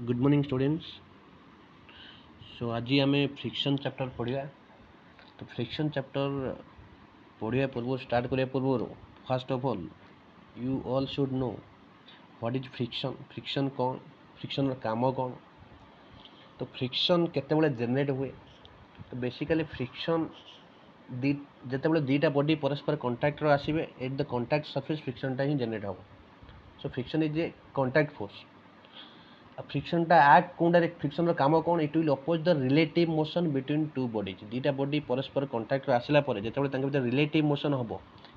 Good morning students. सो आज आम friction chapter पढ़ा। तो फ्रिक्शन चैप्टर पढ़ा पूर्व स्टार्ट करने पूर्व first of all you all should know what is friction. Friction कौन, फ्रिक्शन काम कौन, तो फ्रिक्शन केतेबेले जनरेट हुए। तो बेसिकली फ्रिक्शन जितेबाला दुईटा बॉडी परस्पर कंटाक्ट आसवे एट द कंटाक्ट सरफेस फ्रिक्शनटा ही जनरेट हम। So friction is a contact force. फ्रिक्शनटा एक्ट कौन डायरेक्ट फ्रिक्शन काम कौन, it will oppose the relative motion between two bodies. दुईटा बॉडी परस्पर कंटाक्ट आसला जो रिलेटिव मोशन हम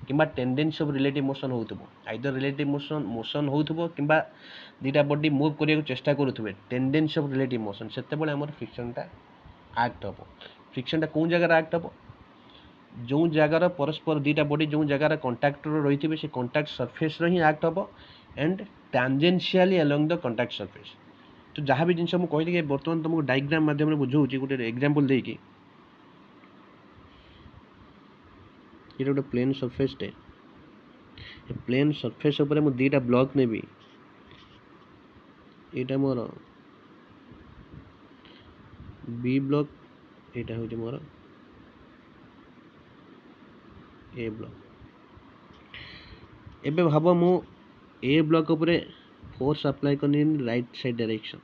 कि टेंडेंसी ऑफ रिलेटिव मोशन हो आइदर रिलेटिव मोशन हो कि दुईटा बॉडी मूव करने चेष्टा करुवे टेंडेंसी ऑफ रिलेटिव मोशन से फ्रिक्शनटा एक्ट हम। फ्रिक्शनटा कौन जगह एक्ट हम, जो जगार परस्पर दुईटा बॉडी जो जगार कंटाक्ट रही थे से कंटाक्ट सरफेस ही एक्ट हम and tangentially along the contact surface. तो जहाँ भी जिन मुझे कहली बर्तमान तुमको डायग्राम माध्यम बुझाऊँ गोटे एग्जांपल देकी। ये गोटे प्लेन सरफेस टे, प्लेन सरफेस उपर मु दुईटा ब्लॉक नेबी। यहाँ मोर बी ब्लॉक, यहाँ हूँ मोर ए ब्लॉक। एबे भाव मु ए ब्लॉक उपरे फोर्स अप्लाई करनी इन राइट साइड डायरेक्शन,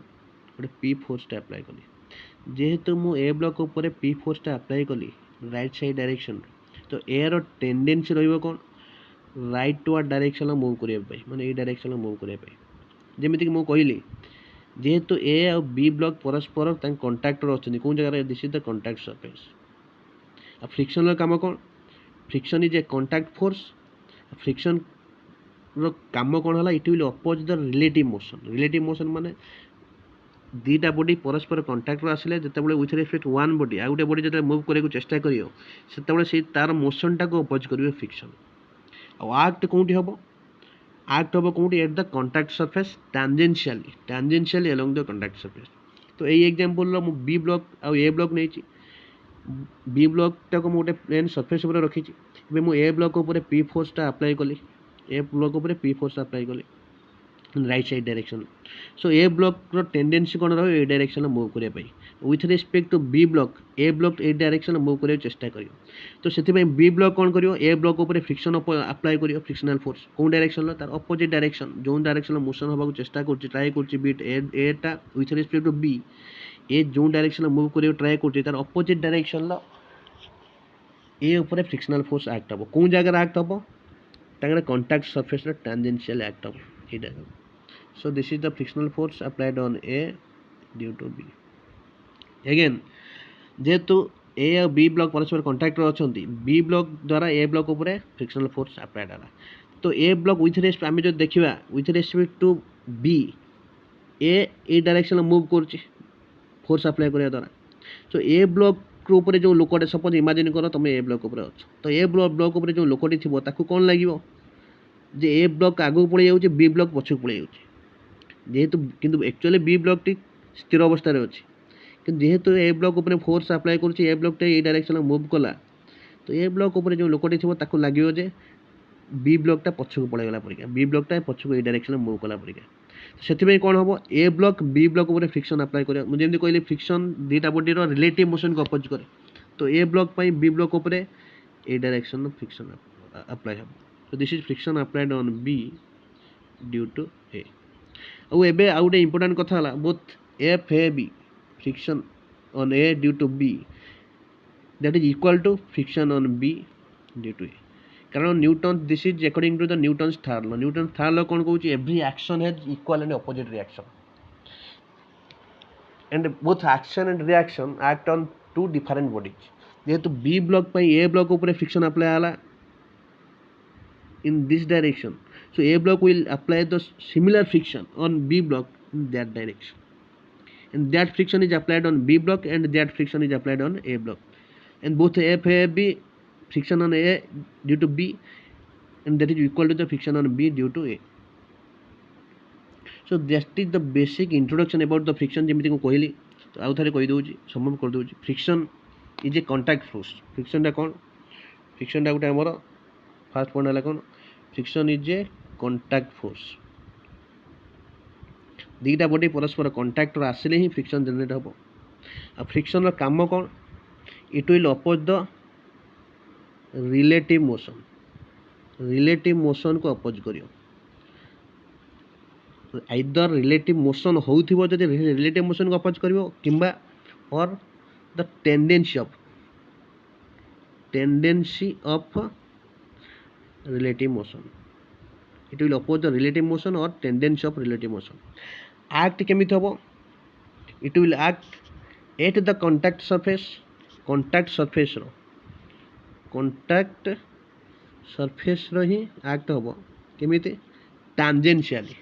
गोटे पी फोर्स अप्लाई कली। जेहेतु मु ए ब्लॉक उपरे पी फोर्स अप्लाई कली राइट साइड डायरेक्शन, तो एयर टेंडेंसी रहिबो कोन राइट टुवर्ड डायरेक्शन मूव करने माने ए डायरेक्शन मूव करने। जमीक मुझे कहली जेहेतु ए आ बी ब्लॉक परस्पर कंटाक्ट अच्छा कौन जगह, this is the contact surface. आ फ्रिक्शन काम कौन, friction is a contact force. Friction काम कौन है, it will oppose the relative motion. Relative motion माने दुईटा बॉडी परस्पर कंटाक्ट आसिले जितेबाला विथ रेस्पेक्ट वन बॉडी आ गोटे बॉडी जो मूव करने चेष्टा कर तार मोशनटा को अपोज करेंगे फ्रिक्शन। आक्ट कौटी हम, आक्ट हम कौटी at the contact surface tangentially along the contact surface. तो यही एग्जांपल मु बी ब्लॉक आ ए ब्लॉक नहीं, बी ब्लॉक टाक गोटे प्लेन सरफेस उपर रखी। मु ए ब्लॉक उपर पी फोर्सटा अप्लाई कली, ए ब्लॉक उपर पी फोर्स अप्लाई कली right side direction. So A block रो टेंडेंसी कौन रही ए डायरेक्शन मूव करने with respect to B block, A block A direction move करने चेष्टा कर। तो से बी ब्लॉक कौन कर, ए ब्लॉक उपर फ्रिक्शन अप्लाई कर फ्रिक्शनल फोर्स कौन डायरेक्शन तार अपोजिट डायरेक्शन जो डायरेक्शन मोशन होगा चेष्टा कर ट्राए कर beat Etah with respect to B ए जो डायरेक्शन मूव कर ट्राए कर तार अपोजिट डायरेक्शन ए उपर फ्रिक्शनल फोर्स एक्ट हम कौन जगह एक्ट हम कंटाक्ट सरफेस टैंजेंशियल एक्ट हम ये। So this is the frictional force applied on A due to B. Again जेहेतु ए और बी ब्लॉक परस्पर कंटाक्ट अच्छा बी ब्लॉक द्वारा ए ब्लॉक उपर फ्रिक्शनल फोर्स अप्लाइड है। तो ए ब्लॉक विथ रेस्पेक्ट आम जो देखा with respect to B A direction move कर फोर्स अप्लाई करने द्वारा। तो ए ब्लॉक ऊपर जो लोकटे सपोज इमेजिन कर तुम ए ब्लॉक उपर अच्छ, तो ए ब्लॉक उपर जो लोकटी थी कौन लगे जे ए ब्लॉक आगू पड़े जाऊँगी बी ब्लॉक पछक पड़े जाऊँगी जेहेतु किंतु एक्चुअली बी ब्लॉक टी स्थिर अवस्था अच्छी कि जेहेतु ए ब्लॉक उपर फोर्स अप्लाई कर ए ब्लॉक टे डायरेक्शन मूव कला, तो ए ब्लॉक उपर जो लोकटी थी लगे जे बी ब्लॉकटा पछक पड़ेगला परीक्षा, बी ब्लॉकटा पछक ए डायरेक्शन मूव कला परीक्षा। से कौन हम ए ब्लॉक बी ब्लॉक उपर फ्रिक्शन अप्लाई कर मुझे कहली फ्रिक्शन दुईटा बॉडी रिलेटिव मोशन को अपोज करे। तो ए ब्लॉक बी ब्लॉक उपर ए डायरेक्शन फ्रिक्शन अप्लाई हम। तो this is friction applied on B due to A. और एबे आउ गोटे इंपोर्टेंट कथा है both F A B friction on A due to B that is equal to friction on B due to A. कारण Newton this is according to the Newton's third law. Newton third law कौन कहूँ every action has equal and opposite reaction and both action and reaction act on to different bodies. जेहेतु B block A block उपर friction apply है in this direction, so A block will apply the similar friction on B block in that direction, and that friction is applied on B block and that friction is applied on A block, and both F A B friction on A due to B and that is equal to the friction on B due to A. So that is the basic introduction about the friction जमीती को कहली। तो आउ थे कहीदे सम्भव करदे friction is a contact force. फ्रिक्शनटा कौन, फ्रिक्शनटा गोटे आमर फास्ट पॉइंट है कौन friction is a contact force. दुईटा बॉडी परस्पर कंटाक्ट आसिले ही फ्रिक्शन जनरेट हम आ फ्रिक्शन काम कौन it will oppose the relative motion को अपोज करियो आइदर रिलेटिव मोशन होउथिबो जदि रिलेटिव मोशन को अपोज करियो किंबा और the tendency of relative motion it will oppose the relative motion or tendency of relative motion act केमिति हबो it will act at the contact surface row he act हबो केमिति tangentially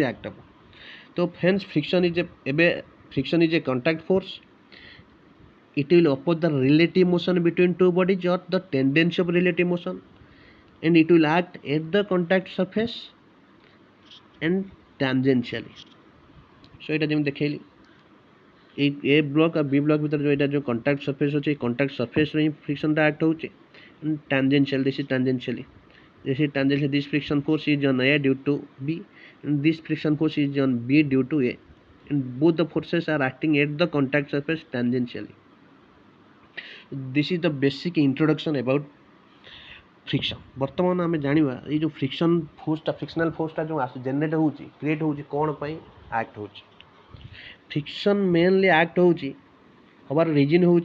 act हबो तो hence friction is a contact force it will oppose the relative motion between two bodies or the tendency of relative motion and it will act at the contact surface and tangentially so এটা যেমন দেখাইলি এই ए block और B block भीतर जो এটা जो contact surface होचे contact surface रे friction टा act होचे and tangential this is tangentially this friction force is on A due to B and this friction force is on B due to A and both the forces are acting at the contact surface tangentially this is the basic introduction about friction बर्तमान आम जाना ये जो friction फोर्सटा frictional फोर्सटा जो generate हो create हो कौन पाई act हो फ्रिक्शन मेनली एक्ट होबार रिजन हो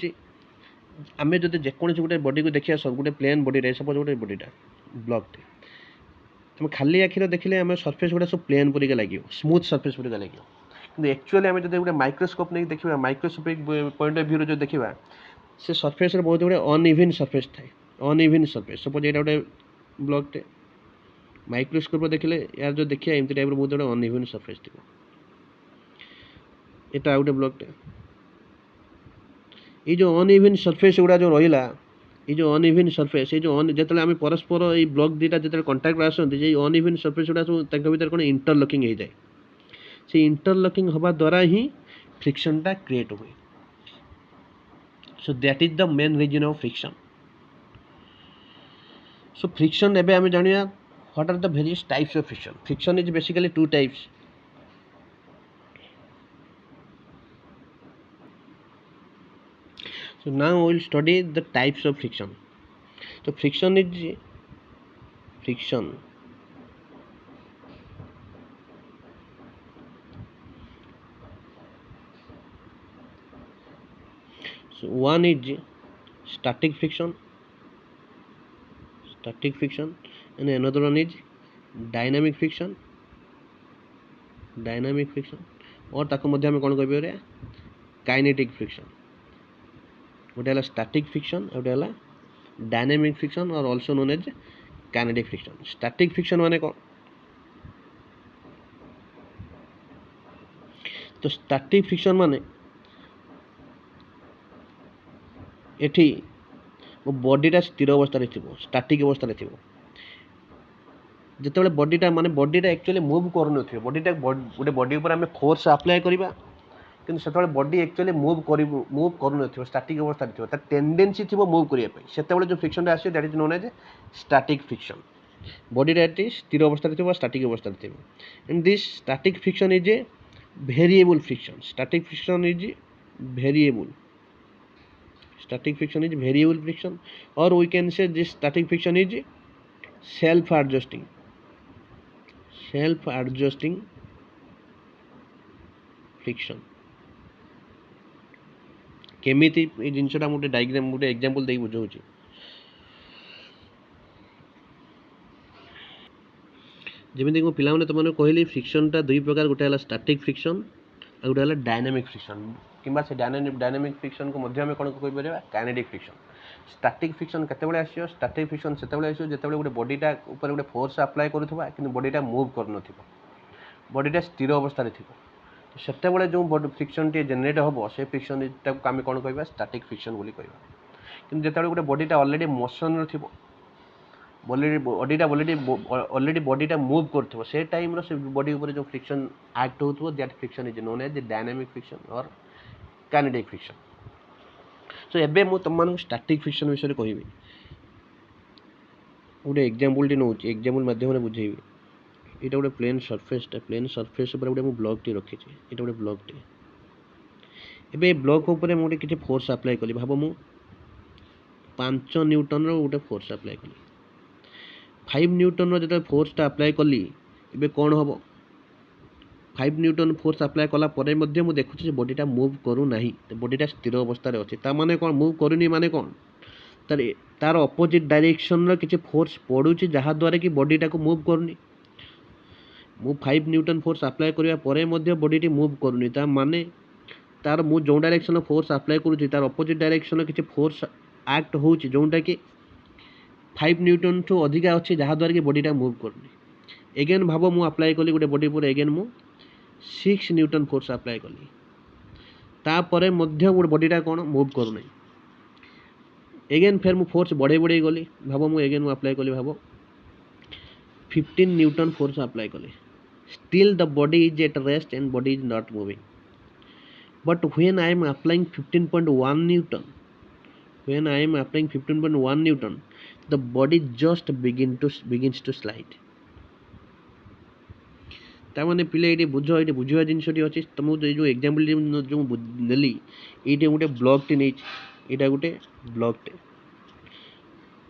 आम जो जेकोसी गोटे बॉडी को देखिए सब गोटे प्लेन बॉडी सपोज गोटे बॉडीटा ब्लॉकटे तुम खाली आखिर देखिले आम सरफेस गुड़ा सब प्लेन परिका लगे स्मूथ सरफेस परिका लगे कि एक्चुअली आम जो गोटे माइक्रोस्कोप नहीं देखा माइक्रोस्कोपिक पॉइंट ऑफ व्यू जो देखा से सरफेस बहुत गुड़े अनइवन सरफेस थाए अनइवन सरफेस सपोज ये गोटे ब्लॉकटे माइक्रोस्कोप देखिले यार जो देखिए एमती टाइप बहुत गुड़े अनइवन सरफेस थी यहाँ गोटे ब्लॉकटे ये जो अनइवन सरफेस गुड़ा जो रहा ये जो अनइवन सरफेस ये जो जो आम परस्पर ये ब्लॉक दुटा जो कंटाक्ट आसती अनइवन सरफेस गुड़ा सब भर कौन इंटरलकिंग हो जाए से इंटरलकिंग हवा द्वारा ही फ्रिक्शनटा क्रिएट हुए so that is the main reason of friction so friction ebe ame janiya what are the various types of friction is basically two types so now we will study the types of friction so friction so one is static friction and another one is dynamic friction और ताको मध्य में कौन कह kinetic friction गोटे है static friction गोटे है dynamic friction और also known as kinetic friction static friction माने कौन तो स्टैटिक फ्रिक्शन माने एठी वो बॉडीटा स्थिर अवस्था स्टैटिक अवस्था जिते बॉडीटा माने बॉडीटा एक्चुअली मूव कर बॉडीटा गोटे बॉडी उपर आम फोर्स अप्लाई करवा कि से बॉडी एक्चुअली मूव कर स्टैटिक अवस्था टेंडेंसी थी मूव करने से जो फ्रिक्शन आस that is known as static friction बॉडीटा ये स्थिर अवस्था स्टैटिक अवस्था and this static friction is a variable friction static friction or we can say this static friction is self adjusting friction केमिति ए जिनसटा मोटे डायग्राम मोटे एग्जांपल देई बुझाउची जेमिति को पिला माने तमने कहली फ्रिक्शनटा दुई प्रकार गोटे है स्टैटिक फ्रिक्शन और गोटे है डायनामिक फ्रिक्शन किंबा से डायनामिक फ्रिक्शन को मध्य में कौन कह पारे kinetic friction static friction केतेबेले आसियो static friction सेतेबेले आसियो जेतेबेले गोटे बॉडीटा ऊपर गोटे फोर्स अप्लाई करूथबा कि बॉडीटा मूव करनथिबो बॉडीटा स्थिर अवस्था रे थिबो तो सेतेबेले जो बॉडी फ्रिक्शन टी जनरेट होबो से फ्रिक्शन टा को आम कौन कहबा स्टैटिक फ्रिक्शन बोली कहबा कि जेतेबेले गोटे बॉडीटा ऑलरेडी मोशन रे थिबो ऑलरेडी बॉडीटा मूव करथिबो से टाइम रो से बॉडी ऊपर जो फ्रिक्शन एक्ट होथबो that friction is known as dynamic friction और काइनेटिक फ्रिक्शन सो एबे मु तुम मानक स्टैटिक फ्रिक्शन विषय कहबी गोटे एग्जाम्पल नौची एग्जाम्पल मध्यम बुझेबी यहाँ गोटे प्लेन सरफेसटा प्लेन सरफेस गोटे ब्लॉक टी रखी यहाँ गोटे ब्लॉक टी एबे ब्लॉक उपर मुझे किसी फोर्स अप्लाई कली भाव मु 5 न्यूटन गोटे फोर्स अप्लाई कली 5 न्यूटन जो फोर्सटा अप्लाई कली एबे कौन हम 5 न्यूटन फोर्स अप्लाई कला परे मध्य मु देखुछि बॉडीटा मूव करू नाही बॉडीटा स्थिर अवस्था रे अछि ता माने कौन मूव करूनी माने कौन तार अपोजिट डायरेक्शन रो किछि फोर्स पडुछि जहा द्वारा कि बॉडीटा को मूव करूनी मु 5 न्यूटन फोर्स अप्लाई करिया परे मध्य बॉडीटी मूव करूनी ता माने तार मु जो डायरेक्शन फोर्स अप्लाई करूछि तार अपोजिट डायरेक्शन किछि फोर्स एक्ट होउछि जोंटा कि 5 न्यूटन ठू अधिका अच्छे जहाँ द्वारा कि बॉडीटा मूव करनी एगेन भाव मु अप्लाई कली गोटे बॉडी पर एगेन मु 6 न्यूटन फोर्स अप्लाई कली तापर मध्य गोटे बॉडीटा कौन मूव करूना एगेन फेर मु फोर्स बढ़े बढ़े गली भाव मु एगेन मु अप्लाई कली भाव 15 न्यूटन फोर्स अप्लाई कली still the body is at rest and body is not moving but when I am applying 15.1 Newton when I am applying 15.1 Newton, the body just begins to slide. ताने पिले ये बुझ ये बुझा जिनसटी अच्छे तुम जो एग्जाम्पल जो नेली ये गोटे ब्लॉक टी नहीं यहाँ गोटे ब्लॉक टे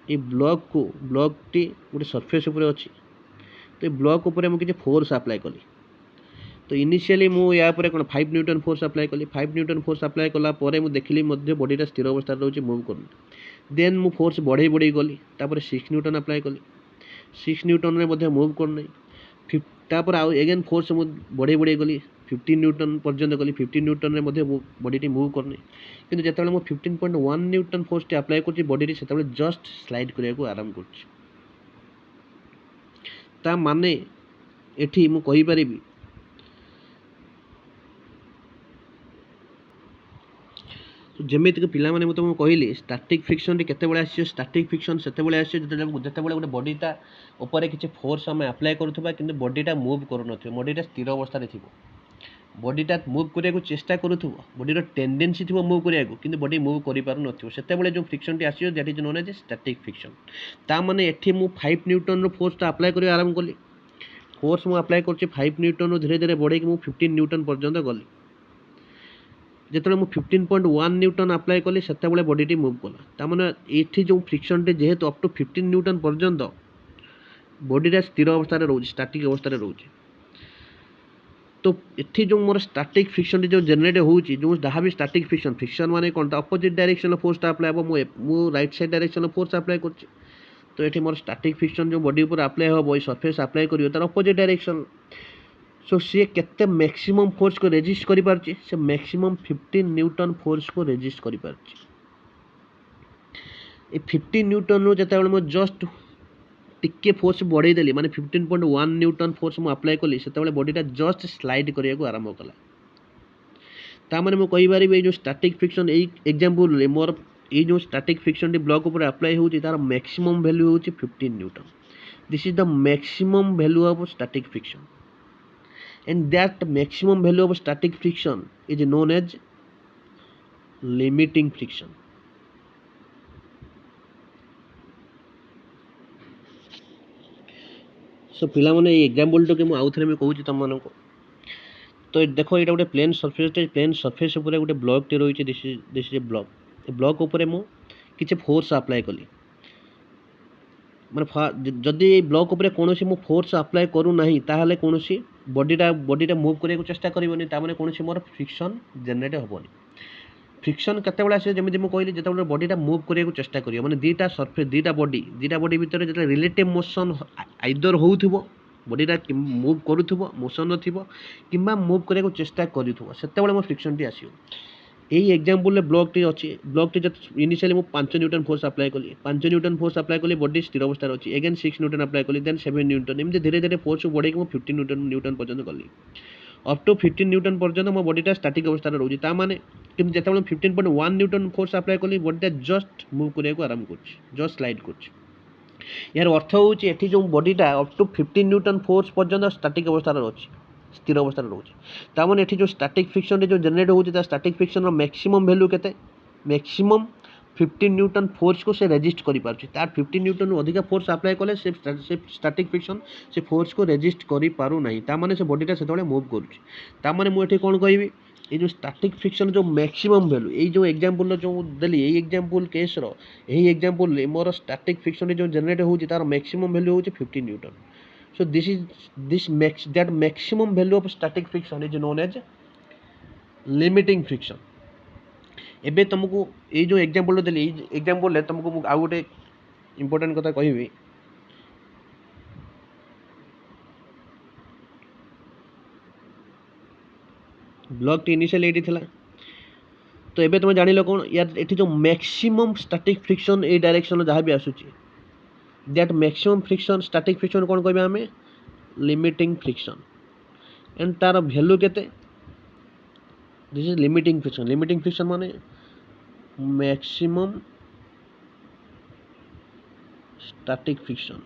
ये ब्लॉक टी गोटे सरफेस उपर अच्छी तो ये ब्लॉक उपर मुझे किसी फोर्स अप्लाई कली तो इनिशियली मु या पर कौन 5 न्यूटन फोर्स अप्लाई कली 5 न्यूटन फोर्स अप्लाई कला परे मु देखिली मध्य बॉडीटा स्थिर अवस्था रोचे मूव करनी देन मु फोर्स बढ़े बढ़े गली तापर 6 न्यूटन अप्लाई कली 6 न्यूटन रे मध्य मूव करनी तापर आउ एगेन फोर्स मु बढ़े बढ़े गली 15 न्यूटन पर्यंत गली 15 न्यूटन रे मध्य बॉडीटी मूव करनी किंतु जेतेबेले मु 15.1 न्यूटन फोर्स टी अप्लाई करछि बॉडीटी सेतेबेले जस्ट स्लाइड करिया को आराम करछि ता माने एठी मु कहि परिबी जमीक पिला मैंने तुमको कहली स्टैटिक फ्रिक्शन केते आसी स्टैटिक फ्रिक्शन से जिते गोटे बॉडीटा ऊपर किसी फोर्स आम अप्लाई करुवा कि बॉडीटा मूव करूँ बॉडीटा स्थिर अवस्था थी बॉडीटा मूव करने को चेष्टा करूँ बॉडीर टेंडेंसी थी मूव करने को कि बॉडी मूव कर पारे जो फ्रिक्शन टी आस that is known as static friction ता माने एठी मु 5 न्यूटन फोर्सटा अप्लाई कर आरंभ कली फोर्स मु अप्लाई कर 5 न्यूटन धीरे धीरे बढ़े कि 15 न्यूटन पर्यंत गली जिते मुझे 15.1 न्यूटन अप्लाई कली से बॉडीटी मूव कला ताने ये जो फ्रिक्शन टे जेहेतु अप टू 15 न्यूटन पर्यंत बॉडीटा स्थिर अवस्था रोचे स्टैटिक अवस्था रोचे तो ये जो मोर स्टैटिक फ्रिक्शन जो जनरेट होची जो जहाँ भी स्टैटिक फ्रिक्शन फ्रिक्शन माने कौन अपोजिट डायरेक्शन फोर्स अप्लाई हम मु right side direction force apply कर तो ये मोर स्टैटिक फ्रिक्शन जो बॉडी ऊपर अप्लाई हम सरफेस अप्लाई कर तार अपोजिट डायरेक्शन सो सी केते मैक्सिमम फोर्स को रेजिस्ट करि पारछि से मैक्सिमम 15 न्यूटन फोर्स को रेजिस्ट करि पारछि ए 15 न्यूटन रो जता मो जस्ट टिके फोर्स बढ़ाई देली माने 15.1 न्यूटन फोर्स मु अप्लाई कली सेते बॉडीटा जस्ट स्लाइड करिया को आरंभ कला ता माने मु कहि बारी जो स्टैटिक फ्रिक्शन ए एग्जांपल ले मोर ए जो स्टैटिक फ्रिक्शन टी ब्लॉक ऊपर अप्लाई होउची तार मैक्सिमम वैल्यू होउची 15 Newton this is the maximum value of static friction and that maximum value of static friction is known as limiting friction so पिला माने example तो के मु आउ थरे में कहूची तुम मानको तो देखो एटा गोटे प्लेन सरफेस ऊपर गोटे ब्लॉक टे रही दिस इज ब्लॉक ब्लॉक ऊपर मु किछि फोर्स अप्लाई कली माने जदि ब्लॉक ऊपर कोनोसी मु फोर्स अप्लाई करू नाही ताहाले कोनोसी बॉडीटा मूव करने को चेष्टा करिवनी तामाने कोनोसी मोर फ्रिक्शन जनरेट होबनी फ्रिक्शन केतेबेला आसे जेमिति मु कहली जेतेबेला बॉडीटा मूव करने को चेष्टा करियो माने दीटा सरफेस दीटा बॉडी भितर जेते रिलेटिव मोशन आइदर होउथिबो बॉडीटा मूव करूथिबो मोशन थिबो किंबा मूव करने को चेष्टा करिथबो सेतेबेला मो फ्रिक्शन टी आसीयो यही एग्जांपल ब्लॉक टी अच्छी ब्लॉक टी इनिशियली मुझे 5 न्यूटन फोर्स अप्लाई कली 5 न्यूटन फोर्स अप्लाई कली बॉडी स्थिर अवस्था अच्छी एगेन 6 न्यूटन अप्लाई कली देन 7 न्यूटन एमती धीरे धीरे फोर्स बढ़े 15 न्यूटन पर्यंत गली अप टू 15 न्यूटन पर्यंत मो बॉडीटा स्टैटिक अवस्था रोचे ताने कि जिते 15.1 न्यूटन फोर्स अप्लाई कली बॉडीटा जस्ट मूव करने को आरंभ कर जस्ट स्लाइड कर यार अर्थ होची जो बॉडीटा अप टू 15 न्यूटन फोर्स पर्यंत स्टैटिक अवस्था रोचे स्थिर अवस्था रोचे ताने जो स्टैटिक फ्रिक्शन जो जनरेट होता स्टैटिक फ्रिक्शन मैक्सिमम वैल्यू केते मैक्सिमम 15 न्यूटन फोर्स को से रेजिस्ट करि पारुछि तार 15 न्यूटन अधिक फोर्स अप्लाई कले से स्टैटिक फ्रिक्शन से फोर्स को रेजिस्ट करि पारु नाही ता माने से बॉडीटा सेतबेले मूव करूछि ता माने मु एठी कोन कहबी ये जो स्टैटिक फ्रिक्शन जो मैक्सिमम वैल्यू ये जो एग्जांपल जो देली ये एग्जांपल केस रो यही एग्जांपल ले मोर स्टैटिक फ्रिक्शन जो जनरेट होउछि तार मैक्सिमम वैल्यू होउछि 15 newton so this makes that maximum value of static friction is known as limiting friction एबे तुमको ये जो एग्जांपल देली एग्जांपल ले तुमको आ गोटे इंपोर्टेंट कथा कहबी ब्लॉक टी इनिशियल एटी थिला तो एबे तुम जानिलो कोन यार एठी जो maximum static friction A direction जहाँ भी आसुची that maximum friction static friction कोन कहबे हमें लिमिटिंग फ्रिक्शन एंड तार वैल्यू केते दिस इज लिमिटिंग फ्रिक्शन माने maximum static friction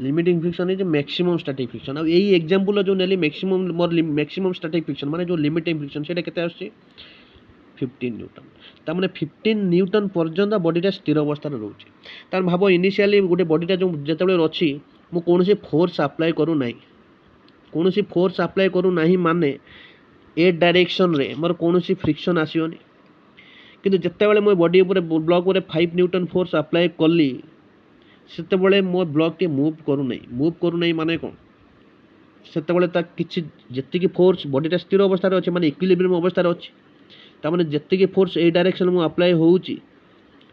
limiting friction is maximum static friction अब यही एग्जांपल जो नेली मैक्सिमम स्टैटिक फ्रिक्शन माने जो लिमिटिंग फ्रिक्शन सेटा केते आछी 15 न्यूटन ता माने 15 न्यूटन पर्यंत बॉडीटा स्थिर अवस्था रे रहउची तार भाबो इनिशियली गोटे बॉडीटा जो जेतेबेले अछि मु कोनोसी फोर्स अप्लाई करू नाही माने ए डायरेक्शन रे मोर कोनोसी फ्रिक्शन आसीओनी किंतु जेतेबेले मो बॉडी ऊपर ब्लॉक ऊपर 5 न्यूटन फोर्स अप्लाई करली सेतेबेले मो ब्लॉक टी मूव करू नाही माने कोन सेतेबेले ता किछि जेतिकी फोर्स बॉडीटा स्थिर अवस्था रे अछि माने इक्विलिब्रियम अवस्था रे अछि ता माने जेतिकी फोर्स ए डायरेक्शन मु अप्लाई होउची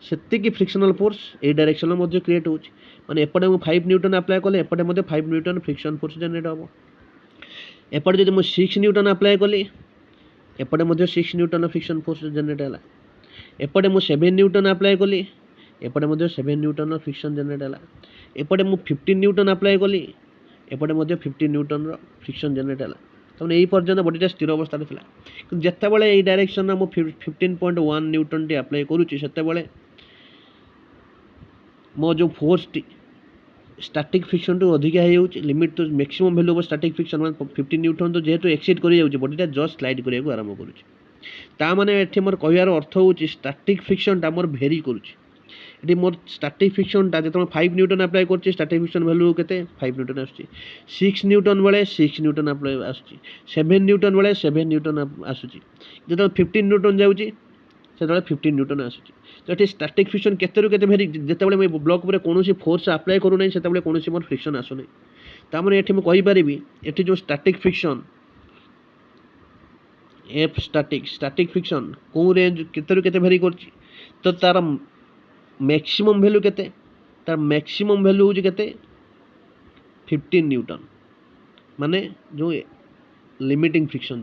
सेतिकी फ्रिक्शनल फोर्स ए डायरेक्शन मध्ये क्रिएट होउची माने एपटे मु 5 न्यूटन अप्लाई करले एपटे मध्ये 5 न्यूटन फ्रिक्शन फोर्स जनरेट होबो एपटे जदि मु 6 न्यूटन अप्लाई करली एपटे मध्ये 6 न्यूटन फ्रिक्शन फोर्स जनरेट होला एपटे मु 7 न्यूटन अप्लाई करली एपटे मध्ये 7 न्यूटन फ्रिक्शन जनरेट होला एपटे मु 15 न्यूटन अप्लाई करली एपटे मध्ये 15 न्यूटन फ्रिक्शन जनरेट होला तमने एई पर्यंत बॉडीटा स्थिर अवस्था रे थिला कि जेतेबेले एई डायरेक्शन मु 15.1 न्यूटन टी अप्लाई करूची सेतेबेले मो जो फोर्स टी स्टैटिक फ्रिक्शन टू अधिक है लिमिट तो maximum value of static friction 15 newton तो जेहेतु एक्सीड कर जाउची बॉडीटा जस्ट स्लाइड करिया को आरंभ करूची ता माने एठी मोर कहियार अर्थ होउची स्टैटिक फ्रिक्शन ता मोर भेरी करूची एठी मोर स्टैटिक फ्रिक्शन ता जेतो 5 न्यूटन अप्लाई करची स्टैटिक फ्रिक्शन वैल्यू केते 5 न्यूटन आछी 6 न्यूटन बेले 6 न्यूटन अप्लाई आछी 7 न्यूटन बेले 7 न्यूटन आछी जेतो 15 न्यूटन जाउची सेतबेले 15 न्यूटन आछी तो एठी स्टैटिक फ्रिक्शन केते रु केते भेरी जेतेबेले मैं ब्लॉक ऊपर कोनोसी फोर्स अप्लाई करू नै सेतेबेले कोनोसी मोर फ्रिक्शन आसु नै ता माने एठी मैं कहि परिबी एठी जो static friction F static friction को रेंज केते रु केते भेरी करची तो तार मैक्सिमम वैल्यू केते तार मैक्सिमम वैल्यू होची केते 15 न्यूटन माने जो लिमिटिंग फ्रिक्शन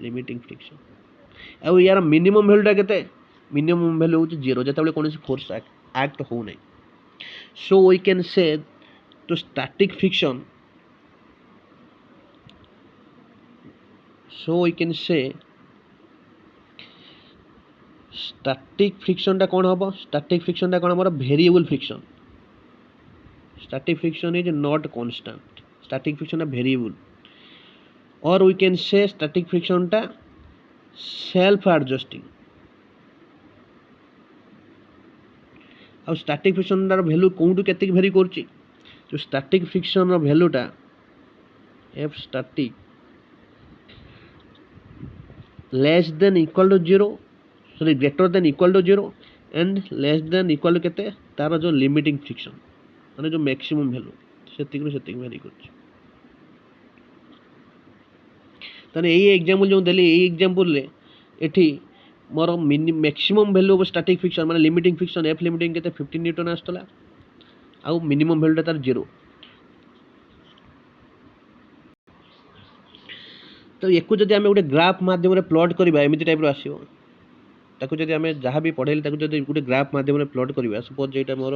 लिमिटिंग फ्रिक्शन आ यार मिनिमम वैल्यूटा केते मिनिमम वैल्यू होची 0 जेतेबेले कोनोसी फोर्स एक्ट हो नै सो वी कैन से तो स्टैटिक फ्रिक्शन स्टैटिक फ्रिक्शन टा कोन हबो स्टैटिक फ्रिक्शन टा कोन हमर variable friction static friction is not constant static friction is variable और we can say static friction टा सेल्फ एडजस्टिंग और स्टैटिक फ्रिक्शन टा वैल्यू कोउटू केते वेरी करची जो स्टैटिक फ्रिक्शन रो वैल्यू टा F static less than equal to 0 sorry greater than equal to 0 and less than equal to केते तार जो लिमिटिंग फ्रिक्शन माने जो मैक्सिमम वैल्यू सेतिक वेरी करची तने एई एग्जांपल जो देली एई एग्जांपल ले एठी मोर maximum value of static friction माने लिमिटिंग फ्रिक्शन एफ लिमिटिंग केते 15 न्यूटन आस्तला आ मिनिमम वैल्यू तार 0 तो एको जदि आमे गोटे ग्राफ माध्यम रे प्लॉट करबा एमिति टाइप रो आसीबो ताको जदि आमे जहां भी पढेली ताको जदि गोटे ग्राफ माध्यम रे प्लॉट करबा सपोज जेटा मोर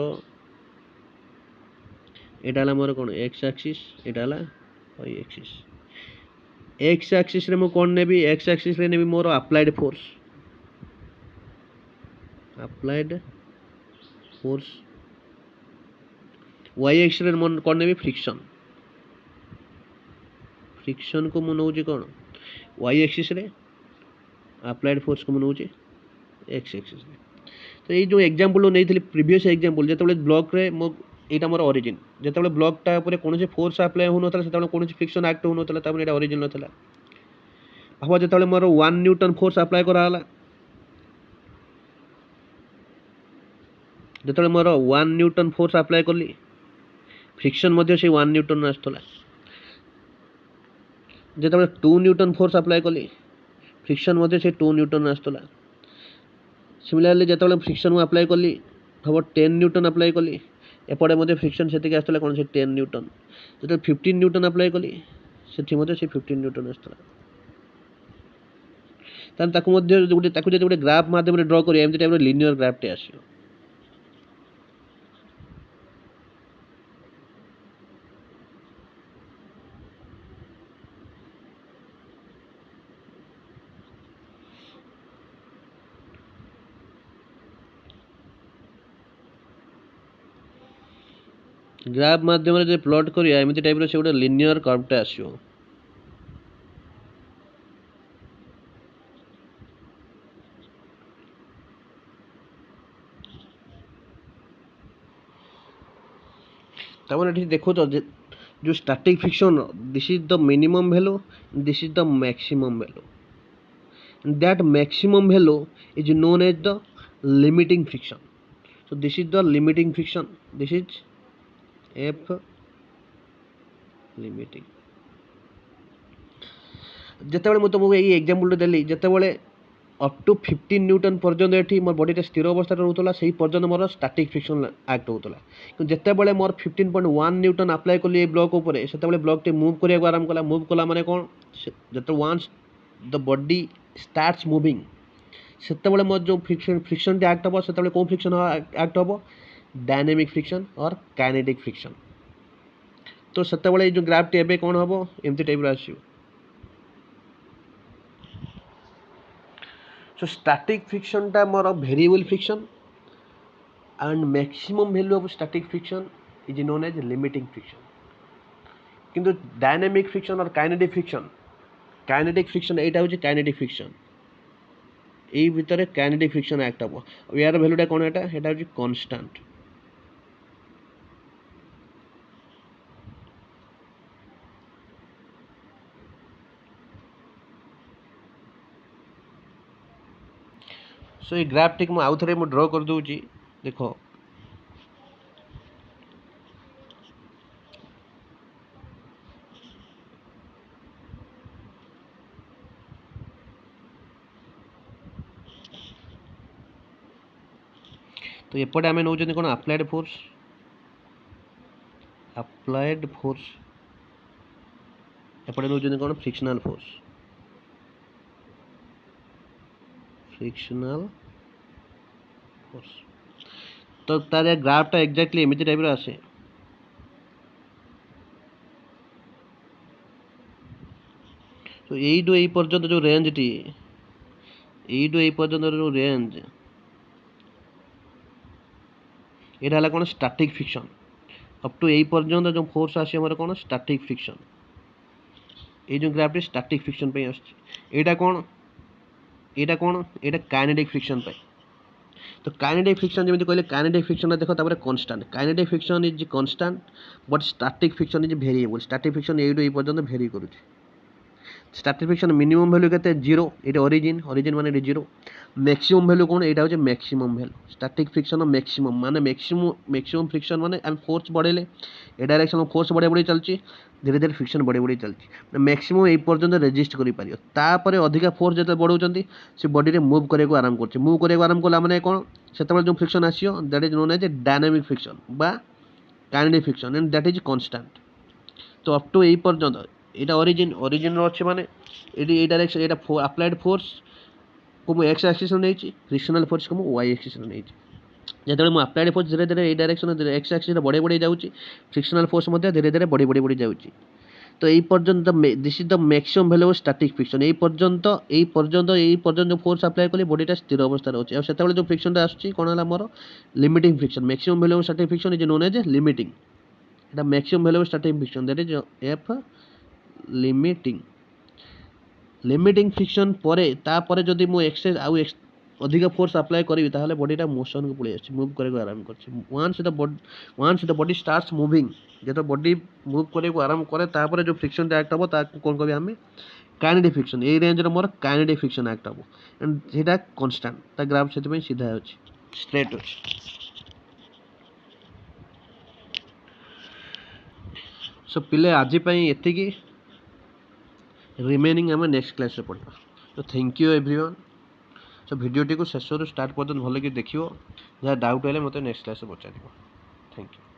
एटा हला मोर कोन एक्स एक्सिस एटा हला वाई एक्सिस एक्स एक्सिस रे मो कोन नेबी एक्स एक्सिस रे नेबी मोर अप्लाइड फोर्स वाई एक्सिस रे मोर कोन नेबी फ्रिक्शन फ्रिक्शन को मु नौची कौन वाई एक्सिस रे अप्लाइड फोर्स को मु नौची एक्स एक्सिस रे। तो ये जो एग्जांपल नहीं थी प्रीवियस एग्जांपल जो ब्लॉक रे मो एटा मोर ओरिजिन जो ब्लॉकटा ऊपर कौन फोर्स अप्लाई हो ना कौन फ्रिक्शन एक्ट हो ना ओरिजिन ना भाव जो मोर 1 न्यूटन फोर्स अप्लाई कराला जो मोर 1 न्यूटन फोर्स अप्लाई कली फ्रिक्शन मध्य से 1 न्यूटन आसला जो 2 न्यूटन फोर्स अप्लाई कली फ्रिक्शन मध्य से 2 न्यूटन आसला सिमिलारली जो फ्रिक्शन अप्लाई कली हम 10 न्यूटन अप्लाई कली एपटे मध्य फ्रिक्शन से आसला कौन से 10 न्यूटन जो 15 न्यूटन अप्लाई कली से 15 न्यूटन आसला गोटे ग्राफ माध्यम ड्र कर एमती टाइप लिनियर ग्राफटे आसो ग्राफ माध्यम जो प्लॉट करिया एमती टाइप से गोटे लिनियर कर्वटे आसो तब देखो तो जो static friction this is the minimum value this is the maximum value that maximum value is known as the limiting friction so this is the limiting friction this is f limiting जितेबाला मुझे तुमको ये example देली जितेबाला up to 15 newton पर्यंत एठी more body स्थिर अवस्था रहउतला सही पर्यंत मोर स्टैटिक फ्रिक्शन एक्ट होतला कि जितेबाला मोर 15.1 न्यूटन अप्लाई कली ए ब्लॉक ऊपर सेतेबाला ब्लॉक टे मूव करिया आरंभ कला मूव कला माने कोन जते once the body starts moving सेतेबाला मोर जो फ्रिक्शन टे एक्ट हबो सेतेबाला कोन फ्रिक्शन एक्ट हबो डायनामिक फ्रिक्शन और काइनेटिक फ्रिक्शन तो सेतेबाला जो ग्राफ टे एबे कोन हबो एमती टाइप रा आसीयो so static friction टा मोर variable friction and maximum value of static friction is known as limiting friction किंतु dynamic friction और kinetic friction एटा होची kinetic friction एई भितरे kinetic friction एक्ट हबो यार वैल्यू टा कोन एटा होची कांस्टेंट सो ये ग्राफ टिक आउ थे ड्र कर दूची देखो तो एपटे आम नौ कौन अप्लाइड फोर्स एपटे नौ कौन फ्रिक्शनल फोर्स तो तार ग्राफटा एक्जाक्टली एमती टाइप आसे तो यू यही पर्यंत जो रेंज टी यू पर्यंत जो रेंज यहाँ कौन स्टैटिक फ्रिक्शन अप टू यही पर्यंत जो फोर्स आसी हमारे कौन स्टैटिक फ्रिक्शन ये जो ग्राफ स्टैटिक फ्रिक्शन पे आटा कौन यहाँ काइनेटिक फ्रिक्शन पे तो काइनेटिक फ्रिक्शन जमी कहले काइनेटिक फ्रिक्शन देख constant kinetic friction is constant but static friction is variable static friction ये पर्यंत वेरी करुच्चे स्टैटिक फ्रिक्शन मिनिमम वैल्यू के 0 ये ओरिजिन माने 0 मैक्सिमम वैल्यू कौन यहाँ हूँ maximum value static friction maximum माने मैक्सिमम फ्रिक्शन माने आम फोर्स बढ़ेले ए डायरेक्शन में फोर्स बढ़े बढ़ी चलती धीरे धीरे फ्रिक्शन बढ़ी बढ़ी चलती मैक्सिमम ये पर्यंत रेजिस्ट कर अधिका फोर्स जो बढ़ाऊँ से बॉडी मूव करने आरंभ कर मूव करने आरंभ कला मैंने कौन से जो फ्रिक्शन आसो that is known as dynamic friction बा kinetic friction and that is constant तो अप टू यही पर्यंत यहाँ ओरिजिन अच्छे माने ये डायरेक्शन यहाँ अप्लाइड फोर्स को मुझे एक्स एक्सिस नहीं फ्रिक्शनल फोर्स को मुझे वाई एक्सिस नहीं जो मुझे अप्लाइड फोर्स धीरे धीरे ये डायरेक्शन एक्स एक्सिस बढ़े बढ़ी जाऊँगी फ्रिक्शनल फोर्स धीरे धीरे बढ़ी बढ़ी बढ़ी जाऊँगी तो यही पर्यंत this is the maximum value of static friction यही पर्यंत जो फोर्स अप्लाई कली बॉडीटा स्थिर अवस्था अच्छे और से जो फ्रिक्शन आसूँ कौन है मोर limiting friction maximum value of static friction is known as limiting maximum value of static friction that is F limiting friction तापर जदि मु एक्सेस आउ अधिक फोर्स अप्लाई करी ताहले बॉडीटा मोशन को पड़े मूव करे आराम कर once the body starts moving जो बॉडी मूव करे आराम करे तापर जो फ्रिक्शन एक्ट हम ताको कौन कहबे आम काइनेटिक फ्रिक्शन ए रेंज मोर काइनेटिक फ्रिक्शन एक्ट हम एंड सेटा कांस्टेंट ता ग्राफ से सीधा अच्छी स्ट्रेट अच्छी सो पिले आज एति रिमेनिंग आम नेक्स्ट क्लास रे पढ़ा तो थैंक यू एवरीवन सो भिडियोटी को शेष स्टार्ट पर्यटन भल कि देखिए जहाँ डाउट है मतलब next class Pachar thank you.